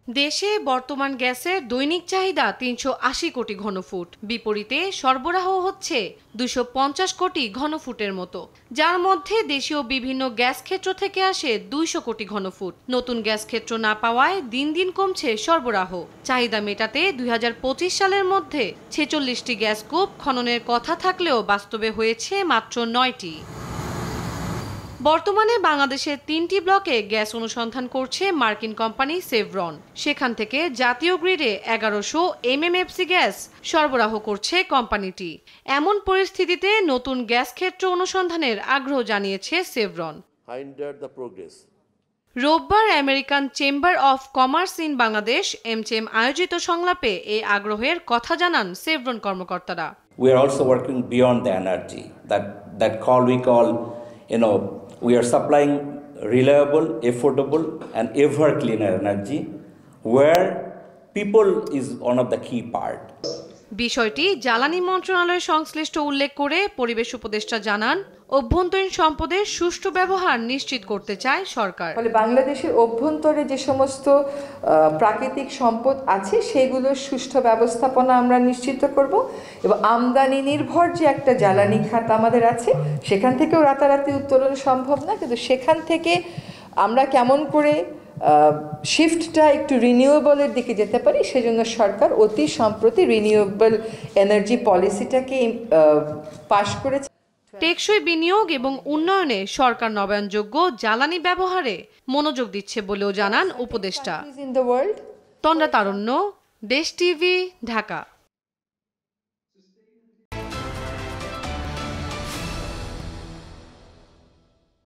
দেশে বর্তমান গ্যাসের দৈনিক চাহিদা ৩৮০ কোটি ঘনফুট, বিপরীতে সরবরাহ হচ্ছে ২৫০ কোটি ঘনফুটের মতো, যার মধ্যে দেশীয় বিভিন্ন গ্যাস ক্ষেত্র থেকে আসে ২০০ কোটি ঘনফুট। নতুন গ্যাস ক্ষেত্র না পাওয়ায় দিন দিন কমছে সরবরাহ। চাহিদা মেটাতে ২০২৫ সালের মধ্যে ৪৬টি গ্যাস কূপ খননের কথা থাকলেও বাস্তবে হয়েছে মাত্র ৯টি। বর্তমানে বাংলাদেশের ৩টি ব্লকে গ্যাস অনুসন্ধান করছে মার্কিন কোম্পানি সেভরন। সেখান থেকে জাতীয় গ্রিডে ১১০০ MMFC গ্যাস সরবরাহ করছে কোম্পানিটি। এমন পরিস্থিতিতে নতুন গ্যাস ক্ষেত্র অনুসন্ধানের আগ্রহ জানিয়েছে সেভরন। রোববার American chamber of commerce in Bangladesh AmCham আয়োজিত সংলাপে এই আগ্রহের কথা জানান সেভরন কর্মকর্তারা। We are also working beyond the energy. That call we call, we are supplying reliable, affordable, and ever cleaner energy, where people is one of the key part. বিষয়টি জ্বালানি মন্ত্রণালয়ের সংশ্লিষ্ট উল্লেখ করে পরিবেশ উপদেষ্টা জানান, অভ্যন্তরীণ সম্পদের সুষ্ঠু ব্যবহার নিশ্চিত করতে চায় সরকার। ফলে বাংলাদেশের অভ্যন্তরে যে সমস্ত প্রাকৃতিক সম্পদ আছে সেগুলোর সুষ্ঠু ব্যবস্থাপনা আমরা নিশ্চিত করব, এবং আমদানি নির্ভর যে একটা জ্বালানি খাত আমাদের আছে সেখান থেকেও রাতারাতি উত্তোলন সম্ভব না, কিন্তু সেখান থেকে আমরা কেমন করে শিফটটা একটু রিনিউয়েবলের দিকে যেতে পারি, সেজন্য সরকার অতি সম্প্রতি রিনিউয়েবল এনার্জি পলিসিটাকে পাশ করেছে। টেকসই বিনিয়োগ এবং উন্নয়নে সরকার নবায়নযোগ্য জ্বালানি ব্যবহারে মনোযোগ দিচ্ছে বলেও জানান উপদেষ্টা। তন্দ্রা তারুণ্য, দেশ টিভি, ঢাকা।